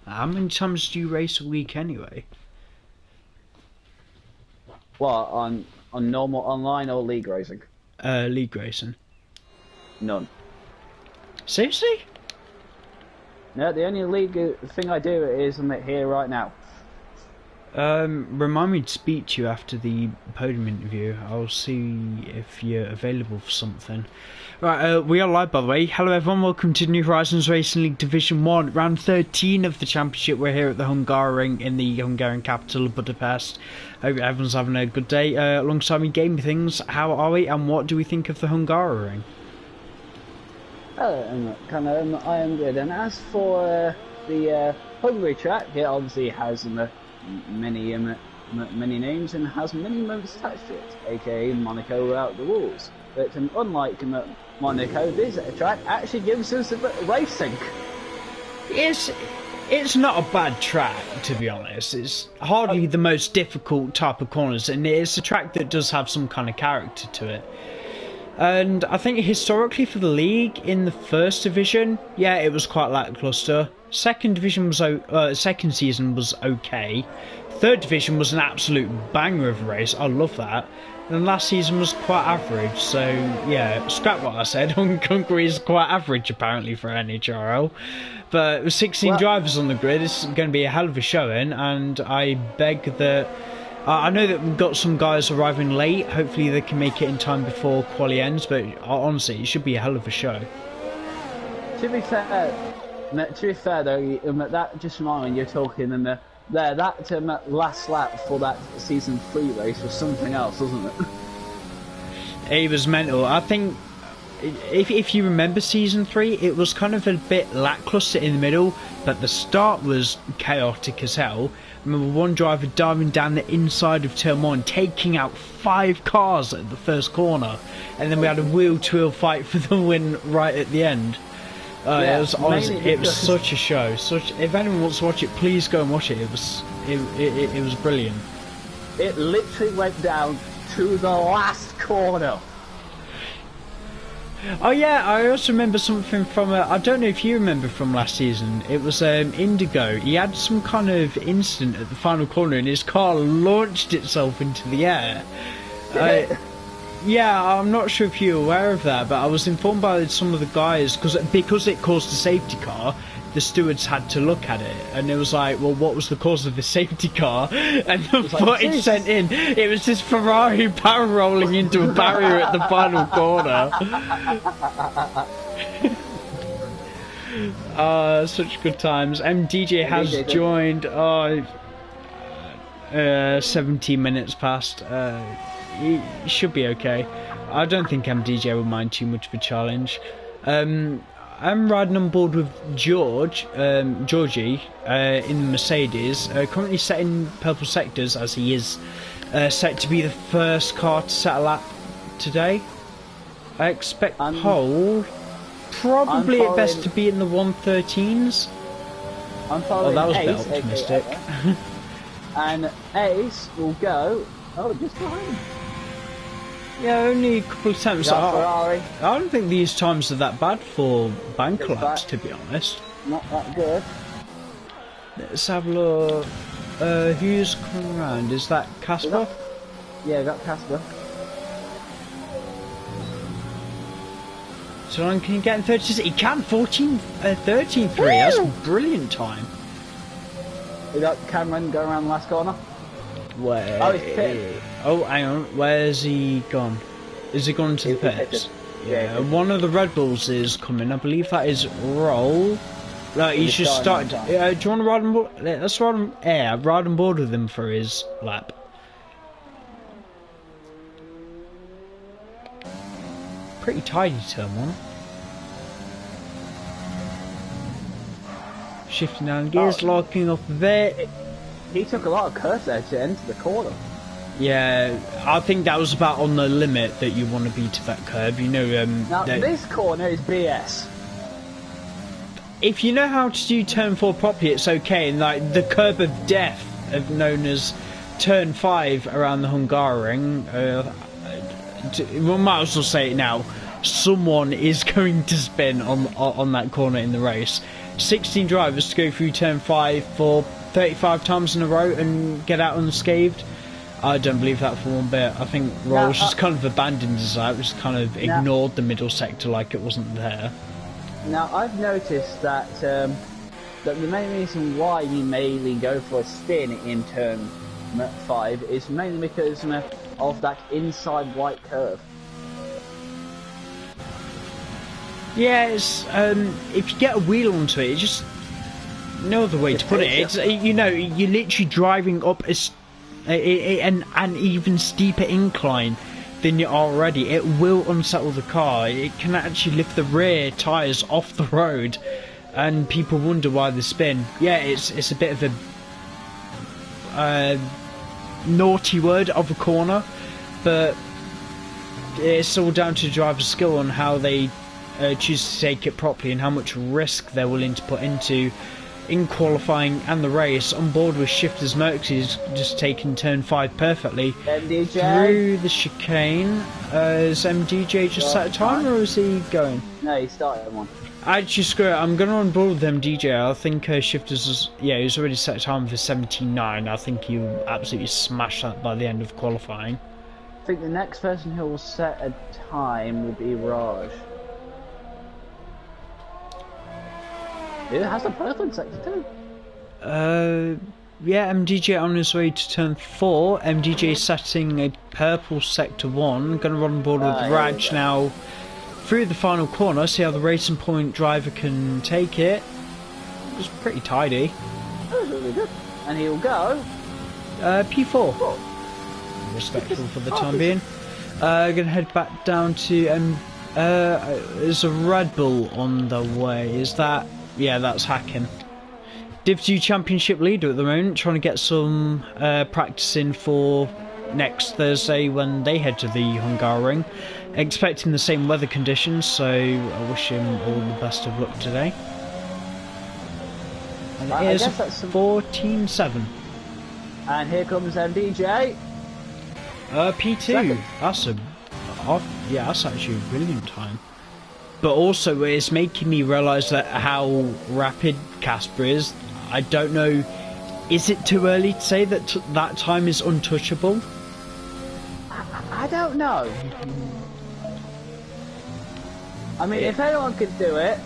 How many times do you race a week anyway? What, on normal online or league racing? League racing. None. Seriously? No, the only league thing I do is I'm here right now. Remind me to speak to you after the podium interview. I'll see if you're available for something. Right, we are live by the way. Hello everyone, welcome to New Horizons Racing League Division 1, round 13 of the championship. We're here at the Hungaroring in the Hungarian capital of Budapest. Hope everyone's having a good day. Alongside me, Game Things, how are we and what do we think of the Hungaroring? Hello, I am good. And as for the Hungary track, it obviously has many names and has many modes attached to it, aka Monaco without the rules. But unlike Monaco, this track actually gives us a bit of racing. It's not a bad track, to be honest. It's hardly the most difficult type of corners, and it's a track that does have some kind of character to it. And I think historically for the league in the first division, yeah, it was quite lackluster. Second division was second season was okay. Third division was an absolute banger of a race. I love that. And last season was quite average. So yeah, scrap what I said. Hungary is quite average apparently for Nhrl. But with 16 drivers on the grid, it's going to be a hell of a showing. And I beg that. I know that we've got some guys arriving late. Hopefully they can make it in time before quali ends. But honestly, it should be a hell of a show. To be fair though, that just reminded me you're talking that last lap for that season 3 race was something else, wasn't it? It was mental. I think if you remember season 3, it was kind of a bit lackluster in the middle, but the start was chaotic as hell. I remember one driver diving down the inside of turn 1, taking out 5 cars at the first corner, and then we had a wheel-to-wheel fight for the win right at the end. Yeah, it was honestly, it was such a show. If anyone wants to watch it, please go and watch it. It was brilliant. It literally went down to the last corner. Oh yeah, I also remember something from I don't know if you remember from last season. It was Indigo. He had some kind of incident at the final corner, and his car launched itself into the air. Yeah, I'm not sure if you're aware of that, but I was informed by some of the guys because it caused a safety car. The stewards had to look at it, and it was like, well, what was the cause of the safety car? And the footage sent in, it was this Ferrari barrel rolling into a barrier at the final corner. Such good times. MDJ has joined. 17 minutes past. He should be okay. I don't think MDJ will mind too much of a challenge. I'm riding on board with Georgie in the Mercedes, currently setting purple sectors as he is set to be the first car to set a lap today. I expect pole, probably at best to be in the 113s. I'm following that was a bit Ace, optimistic. And Ace will go, just behind him. Yeah, only a couple of times. I don't think these times are that bad for bank laps, to be honest. Not that good. Let's have a look. Who's coming around? Is that Casper? Yeah, that Casper. So long can you get in 36? He can, 13.3. That's a brilliant time. We got Cameron going around the last corner. Where? Oh, he's pitted. Oh, hang on. Where's he gone? Is he gone to the pits? Yeah. One of the Red Bulls is coming. I believe that is Roll. He's just started. Do you want to ride on board? Let's ride on. Yeah, ride on board with him for his lap. Pretty tidy turn 1. Shifting down gears, locking up a bit. He took a lot of curve there to enter the corner. Yeah, I think that was about on the limit that you want to be to that curve. You know, now this corner is BS. If you know how to do turn 4 properly, it's okay. And like the curb of death, known as turn 5 around the Hungaroring, we might as well say it now. someone is going to spin on that corner in the race. 16 drivers to go through turn 5 for 35 times in a row and get out unscathed. I don't believe that for one bit. I think Nhrl just kind of abandoned his out, just kind of ignored the middle sector like it wasn't there. Now, I've noticed that that the main reason why you mainly go for a spin in turn 5 is mainly because of that inside white curve. Yeah, it's, if you get a wheel onto it, it's just no other way to put it. It's, you know, you're literally driving up an even steeper incline than you're already. It will unsettle the car. It can actually lift the rear tyres off the road, and people wonder why they spin. Yeah, it's a bit of a naughty word of a corner, but it's all down to the driver's skill on how they choose to take it properly and how much risk they're willing to put into in qualifying and the race. On board with Shifter's Mercury's just taken turn 5 perfectly through the chicane. Is MDJ just set a time, or is he going? No, he started one. Actually, screw it. I'm going to on board with MDJ. I think Shifter's he's already set a time for 79. I think he'll absolutely smash that by the end of qualifying. I think the next person who will set a time will be Raj. It has a purple sector too. Yeah, MDJ on his way to turn 4. MDJ setting a purple sector 1. Going to run on board with Raj now through the final corner. See how the Racing Point driver can take it. It was pretty tidy. That was really good. And he'll go P4. Oh. Respectful for the time being. Gonna head back down to there's a Red Bull on the way. Is that? Yeah, that's hacking. Div 2 Championship leader at the moment, trying to get some practice in for next Thursday when they head to the Hungary. Expecting the same weather conditions, so I wish him all the best of luck today. And it is 14-7. And here comes MDJ. P2. Second. That's actually a brilliant time. But also, it's making me realise that how rapid Casper is. I don't know. Is it too early to say that that time is untouchable? I don't know. I mean, if anyone could do it,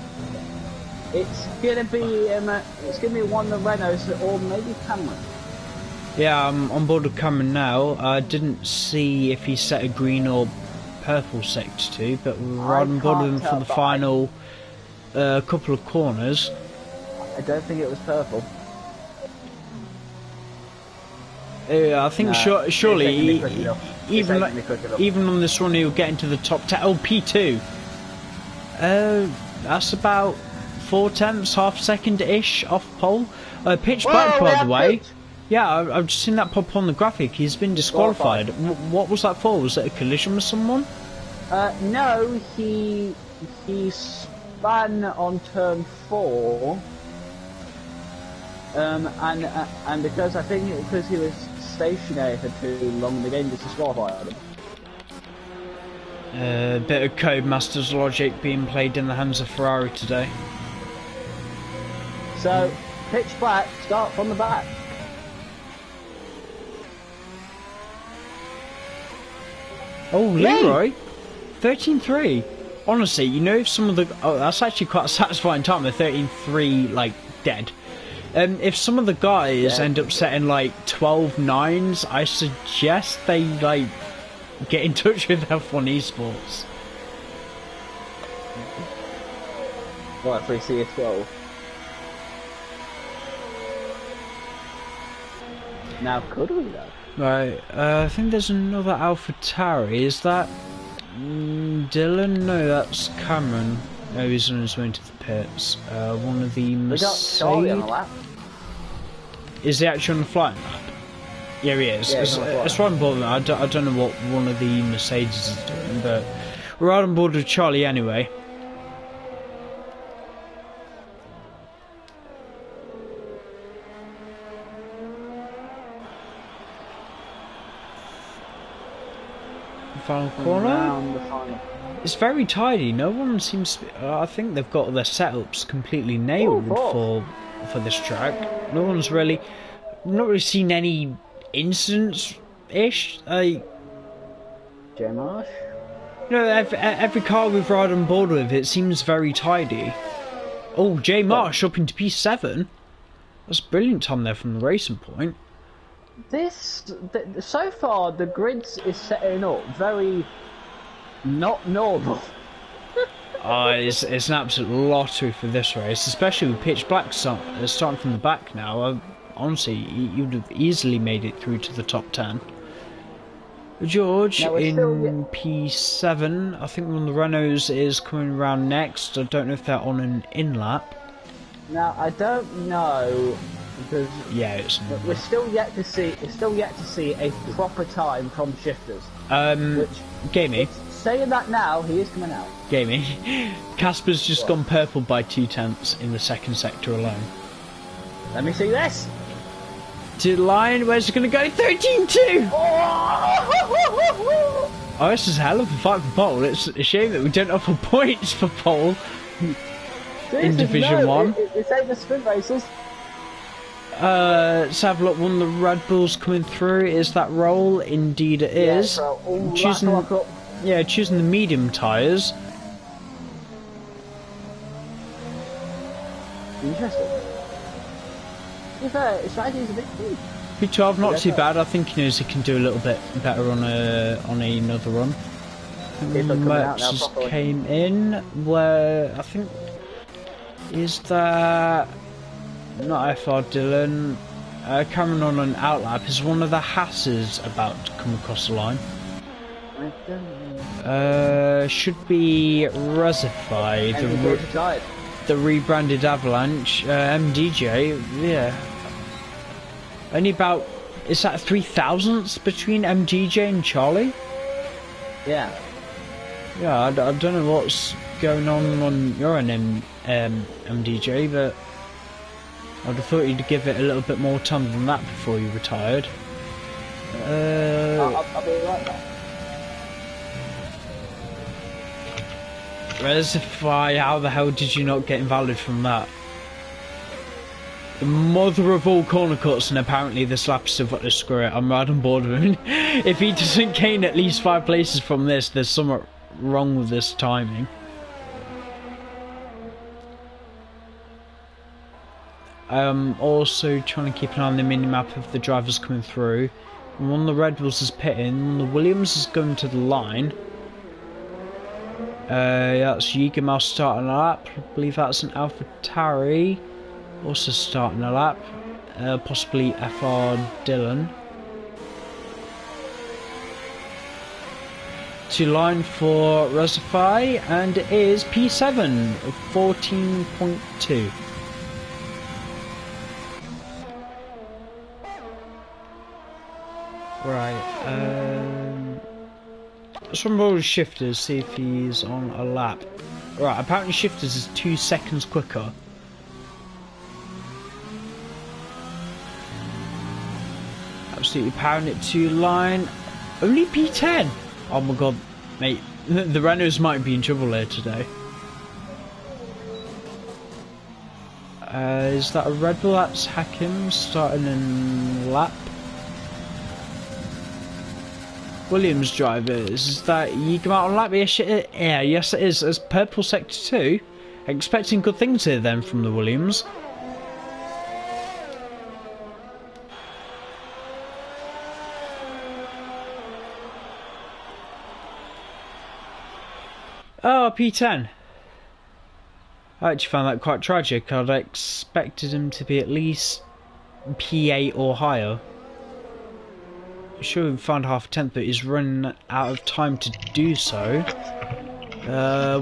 it's gonna be one of the Renaults or maybe Cameron. Yeah, I'm on board with Cameron now. I didn't see if he set a green or purple sector 2, but we're on board with him for the final couple of corners. I don't think it was purple. I think No, surely even on this run he'll get into the top 10. Oh, P2. That's about 4/10, half second-ish off pole. Pitch black, by the way. Pitch. Yeah, I've just seen that pop on the graphic. He's been disqualified. What was that for? Was it a collision with someone? No, he spun on turn 4. And because I think because he was stationary for too long, the game just disqualified him. Bit of Codemasters logic being played in the hands of Ferrari today. So, pitch black, start from the back. Oh, Leroy, 13-3. Honestly, you know, if some of the that's actually quite a satisfying time. The 13-3, like dead. If some of the guys end up setting like 12-9s, I suggest they like get in touch with F1 Esports. What if we see a 12? Now could we though? Right, I think there's another AlphaTauri. Is that Dylan? No, that's Cameron. No, he's on his way to the pits. One of the Mercedes. Is he actually on the flight map? Yeah, he is. Yeah, it's right on board. I don't know what one of the Mercedes is doing, but we're right on board with Charlie anyway. Final corner. Around the final. It's very tidy. No one seems to be, I think they've got their setups completely nailed for this track. No one's really... not really seen any incidents-ish. J Marsh? You know, every car we've ride on board with, it seems very tidy. Oh, J Marsh up into P7. That's brilliant time there from the racing point. So far, the grid is setting up very not normal. It's an absolute lottery for this race, especially with pitch black starting from the back now. Honestly, you would have easily made it through to the top 10. George in P7. I think one of the Renaults is coming around next. I don't know if they're on an in-lap. Now I don't know because we're still yet to see. It's still yet to see a proper time from Shifters. Gamey. Saying that now, he is coming out. Gamey. Casper's just gone purple by 2/10 in the second sector alone. Let me see this. To the line, where's it going to go? 13-2! Oh, this is a hell of a fight for pole. It's a shame that we don't offer points for pole in Division 1. It's ain't the sprint races. Let's have a look. One of the Red Bulls coming through. Is that roll? Indeed it is. So choosing the medium tyres. Interesting. To be fair, his strategy is a bit key. P12, not too bad. I think he knows he can do a little bit better on another run. Merckx just came in. Where I think is that not FR Dylan. Cameron on an outlap. Is one of the Hasses about to come across the line? Should be Resify, the rebranded Avalanche. MDJ, yeah. Only about, is that 3,000ths between MDJ and Charlie? Yeah. Yeah, I don't know what's going on your end, MDJ, but I'd have thought you'd give it a little bit more time than that before you retired. I'll be right back. Resify, how the hell did you not get invalid from that? The mother of all corner cuts, and apparently the slappers have got to screw it. I'm right on board with him. If he doesn't gain at least 5 places from this, there's something wrong with this timing. Also trying to keep an eye on the mini-map of the drivers coming through. And one of the Red Bulls is pitting, one of the Williams is going to the line. That's Yigamal starting a lap. I believe that's an AlphaTauri also starting a lap. Possibly FR Dylan. To line for Resify, and it is P7 of 14.2. Right, let's roll Shifters, see if he's on a lap. Right, apparently Shifters is 2 seconds quicker. Absolutely powering it to line. Only P10! Oh my god, mate, the Renaults might be in trouble here today. Is that a Red Bull? That's Hakim starting in lap. Williams drivers, is that you come out on lap? Yes, yes it is. As purple sector 2, expecting good things here then from the Williams. Oh, P10. I actually found that quite tragic. I'd expected him to be at least P8 or higher. Sure, we found half a tenth, but he's running out of time to do so.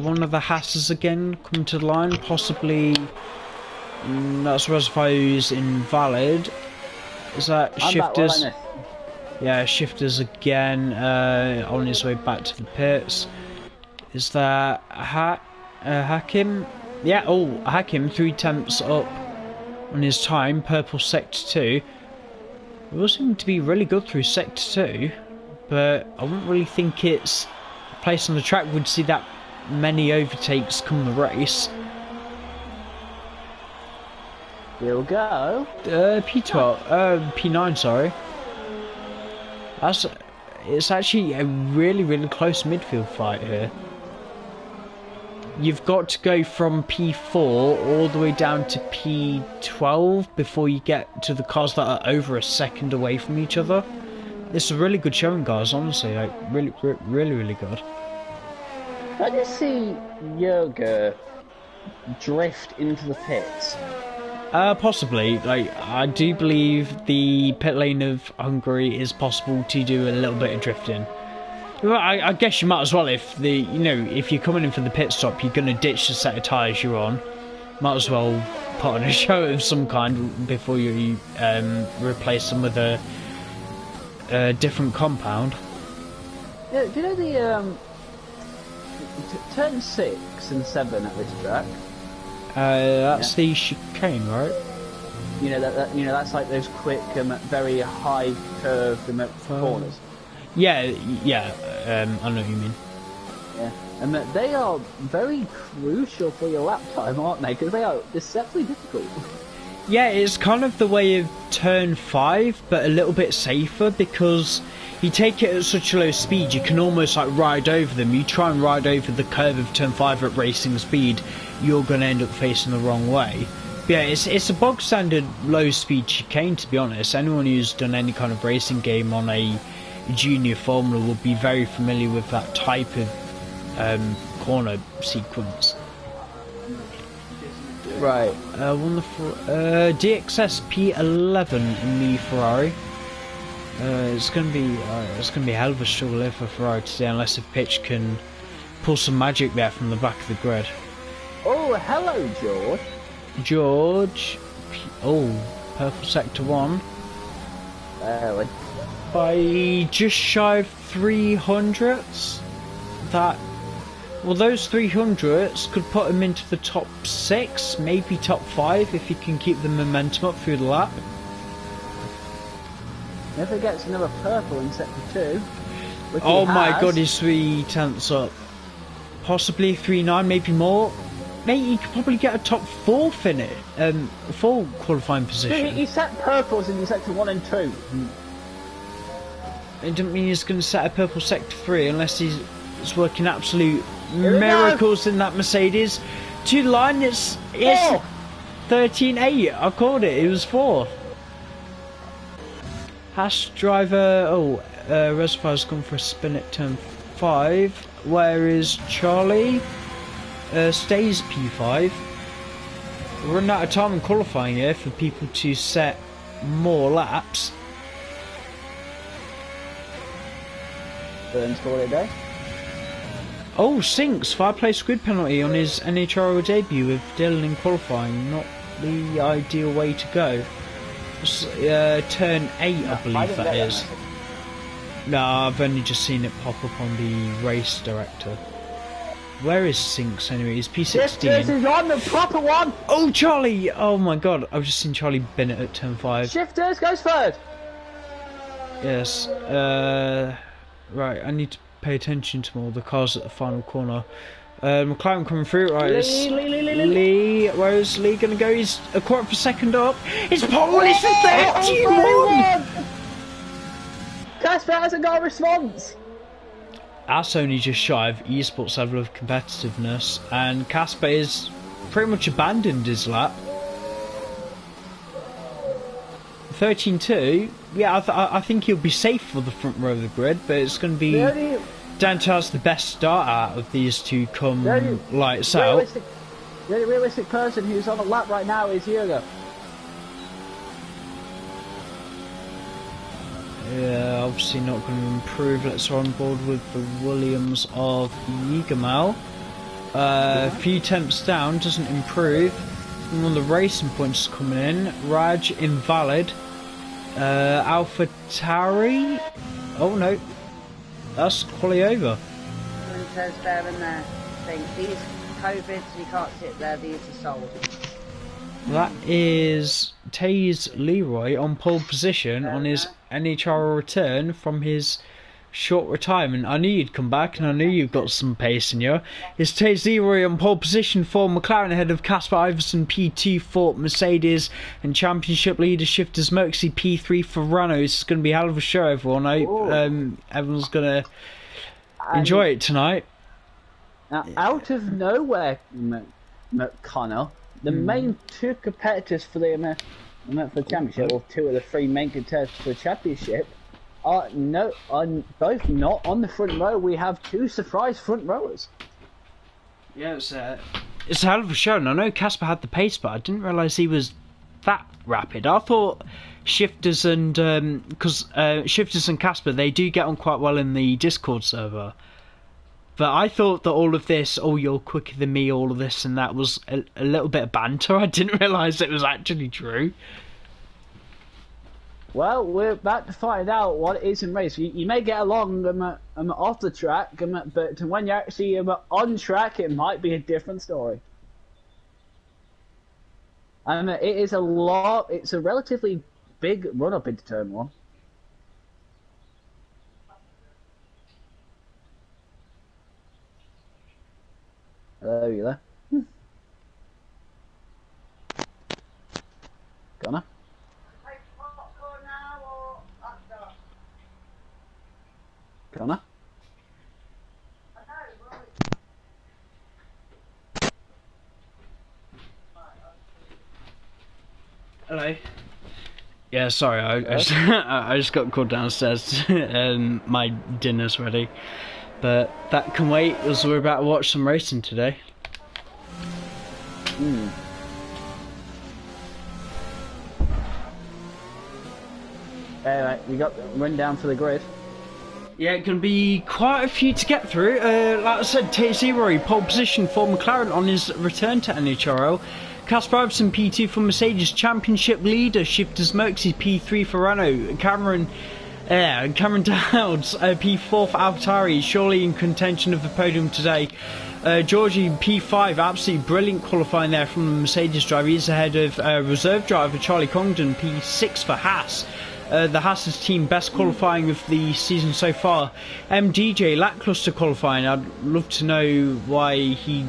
One of the Hasses again coming to the line, possibly. That's Resify who's invalid. Is that Shifters? Yeah, Shifters again on his way back to the pits. Is that Hakim? Yeah, oh, Hakim 3 tenths up on his time, purple sector 2. We all seem to be really good through sector 2. but I wouldn't really think it's a place on the track would see that many overtakes come the race. We'll go. P12, P9, sorry. It's actually a really close midfield fight here. You've got to go from P4 all the way down to P12 before you get to the cars that are over a second away from each other. It's a really good showing, guys, honestly, like, really good. I just see Jürgen drift into the pits. Possibly. Like, I do believe the pit lane of Hungary is possible to do a little bit of drifting. Well, I guess you might as well if if you're coming in for the pit stop, you're gonna ditch the set of tyres you're on. Might as well put on a show of some kind before you replace them with a different compound. Yeah, do you know the turn 6 and 7 at this track? That's the chicane, right? You know that's like those quick, very high curved corners. Yeah, I know what you mean. Yeah, and they are very crucial for your lap time, aren't they? Because they are deceptively difficult. Yeah, it's kind of the way of turn 5, but a little bit safer because you take it at such a low speed, you can almost like ride over them. You try and ride over the curve of turn 5 at racing speed, you're going to end up facing the wrong way. But yeah, it's a bog standard low speed chicane, to be honest. Anyone who's done any kind of racing game on a junior formula will be very familiar with that type of corner sequence. Right, wonderful. DXS P11 in the Ferrari. It's gonna be a hell of a struggle here for Ferrari today, unless if Pitch can pull some magic there from the back of the grid. Oh, hello, George. George. Purple sector 1. By just shy of 300s. Those 300s could put him into the top 6, maybe top 5 if he can keep the momentum up through the lap. If he gets another purple in sector 2. Oh my god, he's 3 tenths up. Possibly 3.9, maybe more. Mate, you could probably get a top 4th in it. 4 qualifying position. He set purples in sector 1 and 2. It doesn't mean he's going to set a purple sector 3 unless he's working absolute miracles in that Mercedes. To the line, it's 13.8. I called it. It was 4th. Haas driver. Reservoir's gone for a spin at turn 5. Where is Charlie? Stays P5. We're running out of time in qualifying here for people to set more laps. Burns called it a day. Oh, Sinks, 5-place grid penalty on his Nhrl debut with Dylan in qualifying. Not the ideal way to go. Turn 8, I believe that is. No, I've only just seen it pop up on the race director. Where is Sinks anyway? He's P16. This is on the proper one! Oh, Charlie! Oh my god, I've just seen Charlie Bennett at turn 5. Shifters goes third! Yes, right, I need to pay attention to all the cars at the final corner. McLaren coming through, right? Lee, where is Lee going to go? He's a quarter of a second up. It's Paul, it's the 31! Casper hasn't got a response! That's only just shy of esports level of competitiveness, and Casper is pretty much abandoned his lap. 13.2, yeah, I think he'll be safe for the front row of the grid, but it's going to be down to us the best start out of these two come lights out. The only realistic person who's on a lap right now is Jürgen. Yeah, obviously not going to improve. Let's go on board with the Williams of Yigamal. A few temps down, doesn't improve. And one of the racing points coming in. Raj invalid. Alpha Tauri. Oh no, that's quali over. Says there and there. Think these COVIDs, you can't sit there. These are sold. That is Taze Leroy on pole position on his Nhrl return from his short retirement. I knew you'd come back, and I knew you've got some pace in you. It's Leroy on pole position for McLaren ahead of Casper Iverson P2 for Mercedes, and championship leader Shifters Merckxy P3 for Renault. It's going to be a hell of a show, everyone. I hope everyone's going to enjoy it tonight. Now, out of nowhere, Connor, the main two competitors for the championship, or two of the three main contenders for the championship, are both not on the front row. We have two surprise front rowers. Yeah, it's a hell of a show. And I know Casper had the pace, but I didn't realise he was that rapid. I thought Shifters and Shifters and Casper, they do get on quite well in the Discord server. But I thought that all of this, oh, you're quicker than me, all of this and that was a little bit of banter. I didn't realise it was actually true. Well, we're about to find out what it is in race. You may get along off the track, but when you're actually on track, it might be a different story. It is it's a relatively big run-up into Turn 1. Hello, you there? Connor? Connor? Hello. Yeah, sorry, I just got called downstairs. My dinner's ready, but that can wait as we're about to watch some racing today. Anyway, we got the rundown for the grid. Yeah, it can be quite a few to get through. Like I said, Leroy, pole position for McLaren on his return to Nhrl. Casper Iverson P2 for Mercedes, championship leader Shifters Merckxy P3 for Renault. Cameron Dowds P4 for AlphaTauri, surely in contention of the podium today. Georgie P5, absolutely brilliant qualifying there from the Mercedes driver. He's ahead of reserve driver Charlie Congdon P6 for Haas. The Haas's team best qualifying of the season so far. MDJ lackluster qualifying. I'd love to know why he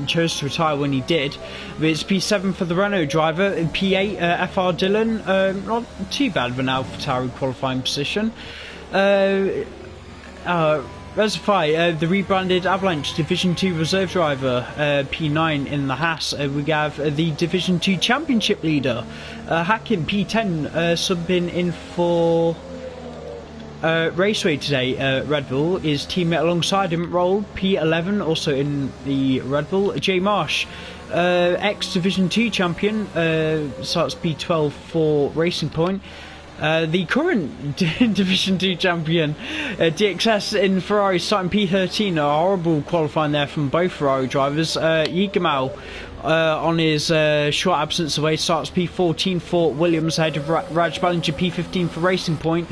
chose to retire when he did. But it's P7 for the Renault driver. P8 FR Dillon, not too bad of an AlphaTauri qualifying position. Reserfy, the rebranded Avalanche Division 2 reserve driver, P9 in the Haas. We have the Division 2 championship leader, Hakim P10, subbing in for Raceway today. Red Bull. His teammate alongside him, Nhrl, P11, also in the Red Bull. J Marsh, ex Division 2 champion, starts P12 for Racing Point. The current Division 2 champion, DXS in Ferrari, starting P13. A horrible qualifying there from both Ferrari drivers. Yigamal, on his short absence away, starts P14 for Williams, ahead of Raj Ballinger, P15 for Racing Point.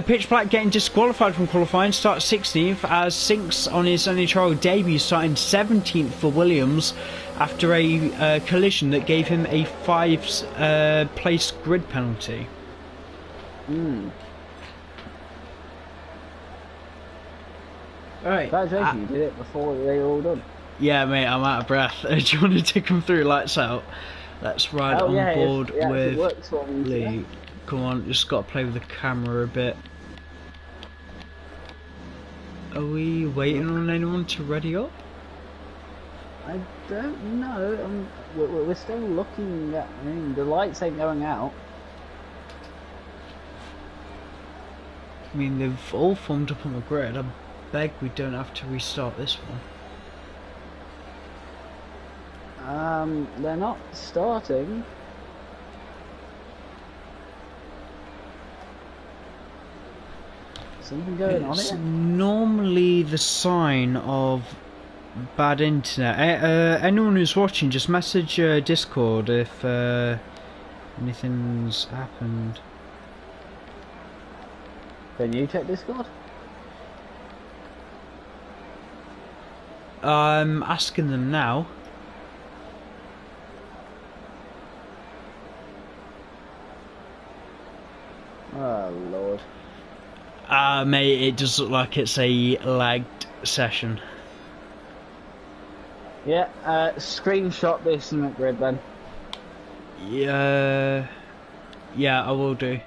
Pitch Black getting disqualified from qualifying, starts 16th, as Sinks on his Nhrl debut, starting 17th for Williams after a collision that gave him a 5th place grid penalty. Alright. Congratulations, you did it before they were all done. Yeah, mate, I'm out of breath. Do you want to take them through? Lights out. Let's ride on board with Lee. Come on, just got to play with the camera a bit. Are we waiting on anyone to ready up? I don't know. We're still looking at. I mean, the lights ain't going out. I mean, they've all formed up on the grid. I beg we don't have to restart this one. They're not starting. Something going on It's here? normally the sign of bad internet. Anyone who's watching, just message Discord if anything's happened. Can you check Discord? I'm asking them now. Oh Lord. Mate, it does look like it's a lagged session. Yeah, screenshot this in the grid then. Yeah, I will do.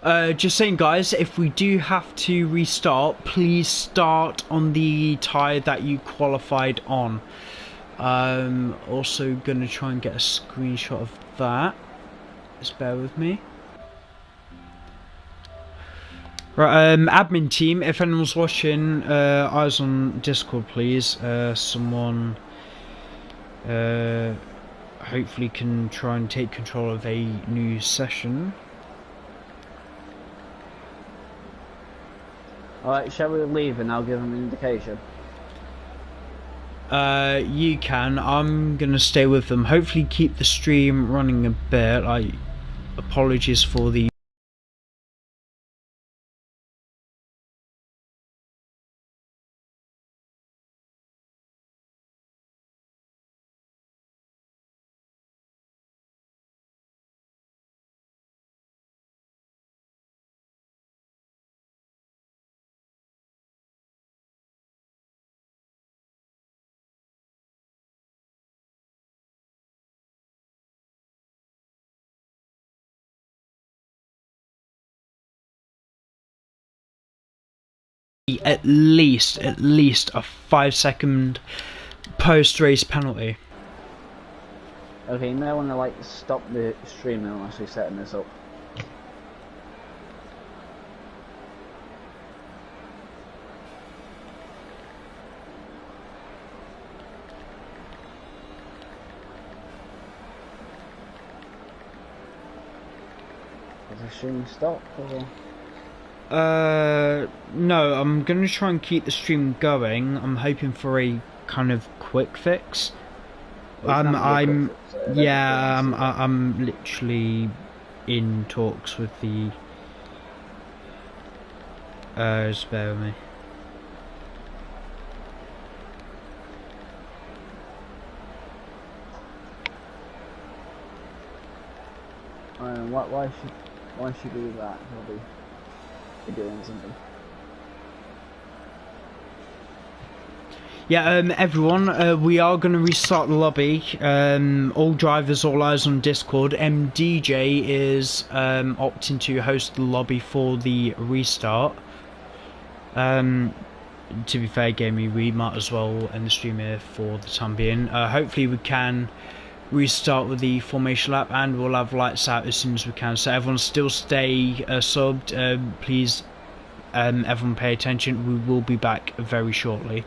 Just saying, guys, if we do have to restart, please start on the tyre that you qualified on. Also gonna try and get a screenshot of that. Just bear with me. Right, admin team, if anyone's watching, eyes on Discord, please. Someone hopefully can try and take control of a new session. Alright, shall we leave and I'll give them an indication? You can. I'm gonna stay with them. Hopefully keep the stream running a bit. Apologies for the at least a 5-second post-race penalty. Okay, you may want to like stop the streaming unless we're setting this up. Is the stream stopped or? No, I'm gonna try and keep the stream going. I'm hoping for a kind of quick fix. I'm literally in talks with the. Just bear with me. Why should we do that? He'll be doing something. Yeah, everyone, we are going to restart the lobby. All drivers, all eyes on Discord. MDJ is opting to host the lobby for the restart. To be fair, Gamey, we might as well end the stream here for the time being. Hopefully we can restart with the formation lap and we'll have lights out as soon as we can. So everyone still stay subbed. Please, everyone pay attention. We will be back very shortly.